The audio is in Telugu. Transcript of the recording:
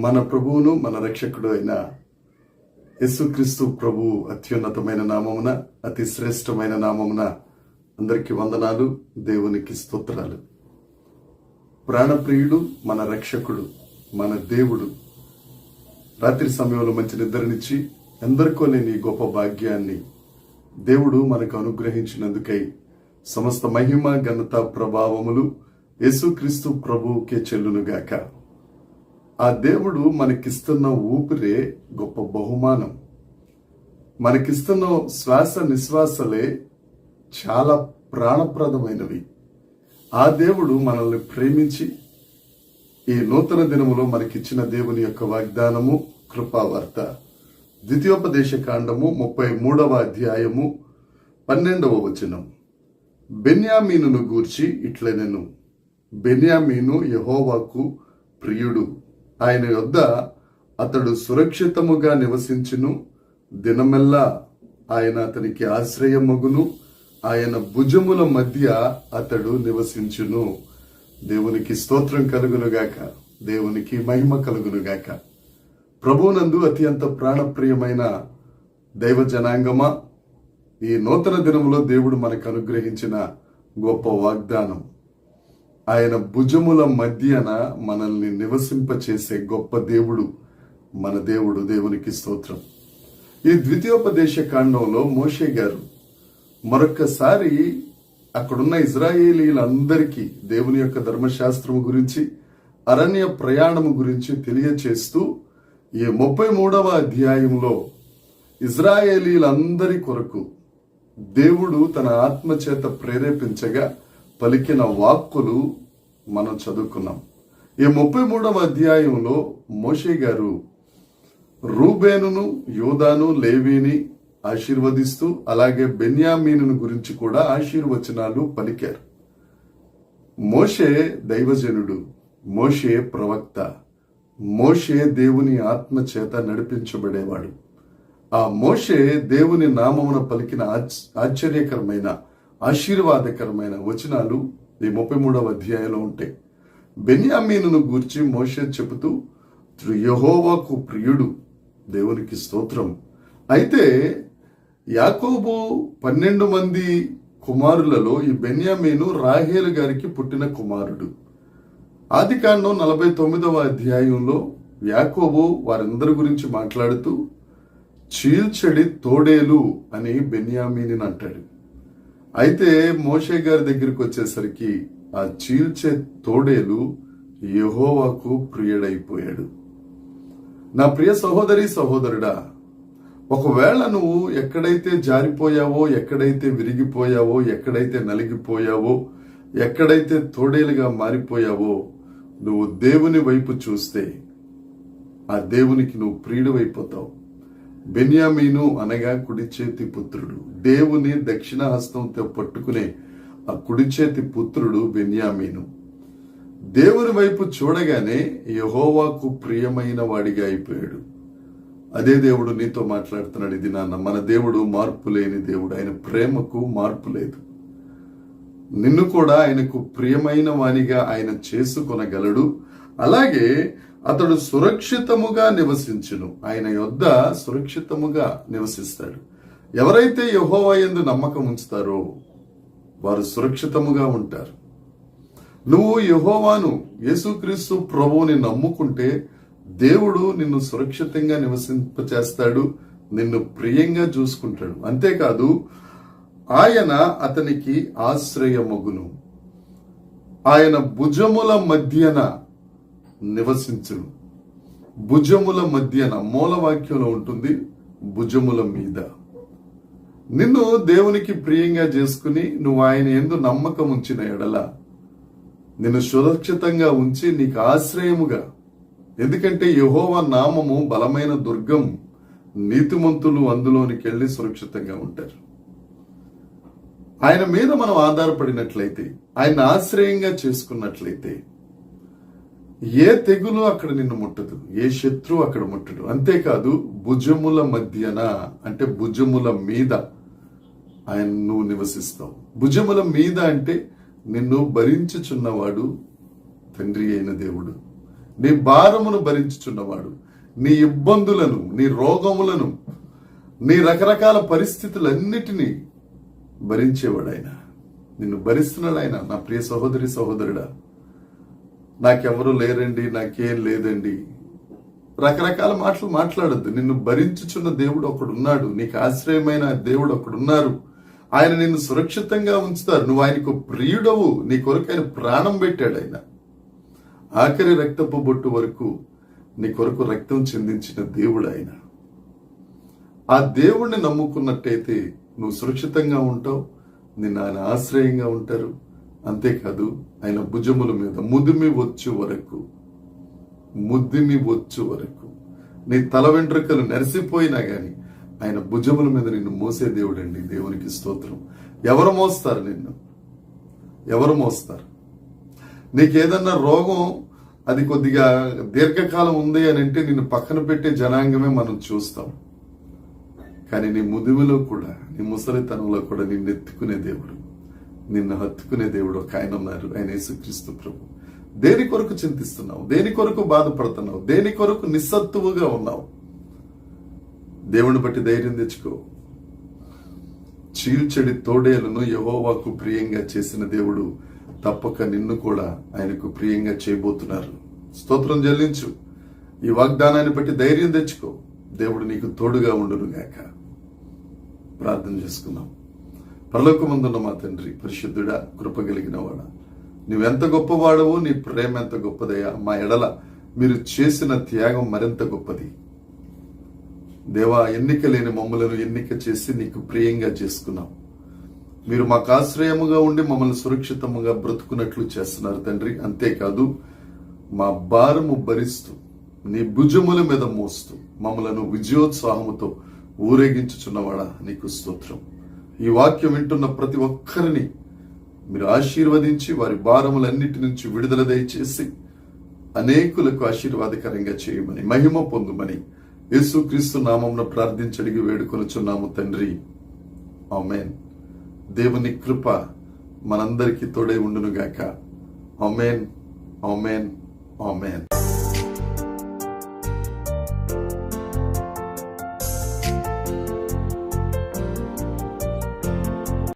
మన ప్రభువును మన రక్షకుడు అయిన యేసుక్రీస్తు ప్రభు అత్యున్నతమైన నామమున, అతి శ్రేష్టమైన నామమున అందరికీ వందనాలు, దేవునికి స్తోత్రాలు. ప్రాణప్రియుడు, మన రక్షకుడు, మన దేవుడు రాత్రి సమయంలో మంచి నిద్రనిచ్చి ఎందరికో లేని గొప్ప భాగ్యాన్ని దేవుడు మనకు అనుగ్రహించినందుకై సమస్త మహిమ, ఘనత, ప్రభావములు యేసుక్రీస్తు ప్రభువుకే చెల్లునుగాక. ఆ దేవుడు మనకిస్తున్న ఊపిరే గొప్ప బహుమానం. మనకిస్తున్న శ్వాస నిశ్వాసలే చాలా ప్రాణప్రదమైనవి. ఆ దేవుడు మనల్ని ప్రేమించి ఈ నూతన దినములో మనకిచ్చిన దేవుని యొక్క వాగ్దానము, కృపావార్త. ద్వితీయోపదేశ కాండము 33వ అధ్యాయము 12వ వచనం. బెన్యామీనును గూర్చి ఇట్లనెను, బెన్యామీను యెహోవాకు ప్రియుడు, ఆయన యొద్ద అతడు సురక్షితముగా నివసించును, దినమెల్లా ఆయన అతనికి ఆశ్రయమగును, ఆయన భుజముల మధ్య అతడు నివసించును. దేవునికి స్తోత్రం కలుగునుగాక, దేవునికి మహిమ కలుగునుగాక. ప్రభువునందు అత్యంత ప్రాణప్రియమైన దైవ జనాంగమా, ఈ నూతన దినములో దేవుడు మనకు అనుగ్రహించిన గొప్ప వాగ్దానం, ఆయన భుజముల మధ్యన మనల్ని నివసింపచేసే గొప్ప దేవుడు మన దేవుడు. దేవునికి స్తోత్రం. ఈ ద్వితీయోపదేశ కాండంలో మోషే గారు మరొక్కసారి అక్కడున్న ఇజ్రాయేలీలందరికీ దేవుని యొక్క ధర్మశాస్త్రము గురించి, అరణ్య ప్రయాణము గురించి తెలియచేస్తూ ఈ 33వ అధ్యాయంలో ఇజ్రాయేలీలందరి కొరకు దేవుడు తన ఆత్మచేత ప్రేరేపించగా పలికిన వాక్కులు మనం చదువుకున్నాం. ఈ 33వ అధ్యాయంలో మోషే గారు రూబేనును, యూదాను, లేవీని ఆశీర్వదిస్తూ అలాగే బెన్యామీనును గురించి కూడా ఆశీర్వచనాలు పలికారు. మోషే దైవజనుడు, మోషే ప్రవక్త, మోషే దేవుని ఆత్మ చేత నడిపించబడేవాడు. ఆ మోషే దేవుని నామమున పలికిన ఆశ్చర్యకరమైన, ఆశీర్వాదకరమైన వచనాలు ఈ 33వ అధ్యాయంలో ఉంటాయి. బెన్యామీనును గూర్చి మోషే చెబుతూ యెహోవాకు ప్రియుడు, దేవునికి స్తోత్రం. అయితే యాకోబు 12 మంది కుమారులలో ఈ బెన్యామీను రాహేలు గారికి పుట్టిన కుమారుడు. ఆదికాండం 49వ అధ్యాయంలో యాకోబు వారందరి గురించి మాట్లాడుతూ చీల్చడి తోడేలు అని బెన్యామీనుని అంటాడు. అయితే మోషే గారి దగ్గరికి వచ్చేసరికి ఆ చీల్చే తోడేలు యెహోవాకు ప్రియుడైపోయాడు. నా ప్రియ సహోదరి, సహోదరుడా, ఒకవేళ నువ్వు ఎక్కడైతే జారిపోయావో, ఎక్కడైతే విరిగిపోయావో, ఎక్కడైతే నలిగిపోయావో, ఎక్కడైతే తోడేలుగా మారిపోయావో, నువ్వు దేవుని వైపు చూస్తే ఆ దేవునికి నువ్వు ప్రియుడివైపోతావు. బెన్యామీను అనగా కుడి చేతి పుత్రుడు, దేవుని దక్షిణ హస్తంతో పట్టుకునే ఆ కుడి చేతి పుత్రుడు బెన్యామీను. దేవుని వైపు చూడగానే యెహోవాకు ప్రియమైన వాడిగా అయిపోయాడు. అదే దేవుడు నీతో మాట్లాడుతున్నాడు ఇది నాన్న. మన దేవుడు మార్పు లేని దేవుడు, ఆయన ప్రేమకు మార్పు లేదు. నిన్ను కూడా ఆయనకు ప్రియమైన వానిగా ఆయన చేసుకొనగలడు. అలాగే అతడు సురక్షితముగా నివసించును, ఆయన యొద్ద సురక్షితముగా నివసిస్తాడు. ఎవరైతే యెహోవా యందు నమ్మకం ఉంచుతారో వారు సురక్షితముగా ఉంటారు. నువ్వు యెహోవాను, యేసుక్రీస్తు ప్రభువుని నమ్ముకుంటే దేవుడు నిన్ను సురక్షితంగా నివసింపచేస్తాడు, నిన్ను ప్రియంగా చూసుకుంటాడు. అంతేకాదు ఆయన అతనికి ఆశ్రయమగును, ఆయన భుజముల మధ్యన నివసించును. భుజముల మధ్యన మూలవాక్యంలో ఉంటుంది, భుజముల మీద. నిన్ను దేవునికి ప్రియంగా చేసుకుని నువ్వు ఆయన యందు నమ్మకం ఉంచిన ఎడల నిన్ను సురక్షితంగా ఉంచి నీకు ఆశ్రయముగా, ఎందుకంటే యెహోవా నామము బలమైన దుర్గం, నీతిమంతులు అందులోనికి వెళ్ళి సురక్షితంగా ఉంటారు. ఆయన మీద మనం ఆధారపడినట్లయితే, ఆయన ఆశ్రయంగా చేసుకున్నట్లయితే ఏ తెగులు అక్కడ నిన్ను ముట్టదు, ఏ శత్రువు అక్కడ ముట్టడు. అంతేకాదు భుజముల మధ్యన అంటే భుజముల మీద ఆయన నువ్వు నివసిస్తావు. భుజముల మీద అంటే నిన్ను భరించుచున్నవాడు తండ్రి అయిన దేవుడు. నీ భారమును భరించుచున్నవాడు, నీ ఇబ్బందులను, నీ రోగములను, నీ రకరకాల పరిస్థితులన్నిటినీ భరించేవాడు ఆయన. నిన్ను భరిస్తున్నాడు ఆయన. నా ప్రియ సహోదరి సహోదరుడా, నాకెవరు లేరండి, నాకేం లేదండి, రకరకాల మాటలు మాట్లాడద్దు. నిన్ను భరించుచున్న దేవుడు ఒకడున్నాడు, నీకు ఆశ్రయమైన దేవుడు ఒకడున్నారు. ఆయన నిన్ను సురక్షితంగా ఉంచుతారు. నువ్వు ఆయనకు ప్రియుడవు. నీ కొరకు ఆయన ప్రాణం పెట్టాడు. ఆయన ఆఖరి రక్తపు బొట్టు వరకు నీ కొరకు రక్తం చెందించిన దేవుడు ఆయన. ఆ దేవుణ్ణి నమ్ముకున్నట్టయితే నువ్వు సురక్షితంగా ఉంటావు, నిన్ను ఆయన ఆశ్రయంగా ఉంటారు. అంతేకాదు, ఆయన భుజముల మీద ముదిమి వచ్చు వరకు నీ తల వెంట్రుకలు నెరసిపోయినా గాని ఆయన భుజముల మీద నిన్ను మోసే దేవుడు అండి. దేవునికి స్తోత్రం. ఎవరు మోస్తారు నిన్ను? ఎవరు మోస్తారు? నీకేదన్నా రోగం అది కొద్దిగా దీర్ఘకాలం ఉంది అని అంటే నిన్ను పక్కన పెట్టే జనాంగమే మనం చూస్తాం. కానీ నీ ముదిమిలో కూడా, నీ ముసలితనంలో కూడా నిన్ను ఎత్తుకునే దేవుడు, నిన్ను హత్తుకునే దేవుడు ఒక ఆయన ఉన్నారు. ఆయన యేసుక్రీస్తు ప్రభు. దేని కొరకు చింతిస్తున్నావు? దేని కొరకు బాధపడుతున్నావు? దేని కొరకు నిస్సత్తువుగా ఉన్నావు? దేవుని బట్టి ధైర్యం తెచ్చుకో. చీల్చెడి తోడేలను యెహోవాకు ప్రియంగా చేసిన దేవుడు తప్పక నిన్ను కూడా ఆయనకు ప్రియంగా చేయబోతున్నారు. స్తోత్రం చెల్లించు. ఈ వాగ్దానాన్ని బట్టి ధైర్యం తెచ్చుకో. దేవుడు నీకు తోడుగా ఉండును గాక. ప్రార్థన చేసుకుందాం. పరలోకమందున్న మా తండ్రి, పరిశుద్ధుడా, కృప కలిగిన వాడా, నువ్వెంత గొప్పవాడవో, నీ ప్రేమ ఎంత గొప్పదయ్యా. మా ఎడల మీరు చేసిన త్యాగం మరింత గొప్పది దేవా. ఎన్నిక లేని మమ్మలను ఎన్నిక చేసి నీకు ప్రియంగా చేసుకున్నాం. మీరు మాకు ఆశ్రయముగా ఉండి మమ్మల్ని సురక్షితముగా బ్రతుకున్నట్లు చేస్తున్నారు తండ్రి. అంతేకాదు, మా భారము భరిస్తూ నీ భుజముల మీద మోస్తూ మమ్మలను విజయోత్సాహముతో ఊరేగించుచున్నవాడా, నీకు స్తోత్రం. ఈ వాక్యం వింటున్న ప్రతి ఒక్కరిని మీరు ఆశీర్వదించి వారి భారములన్నిటి నుంచి విడుదల దయచేసి అనేకులకు ఆశీర్వాదకరంగా చేయమని, మహిమ పొందుమని యేసుక్రీస్తు నామమున ప్రార్థించడిగి వేడుకొనుచున్నాము తండ్రి. ఆమేన్. దేవుని కృప మనందరికీ తోడై ఉండునుగాక. ఆమేన్, ఆమేన్, ఆమేన్.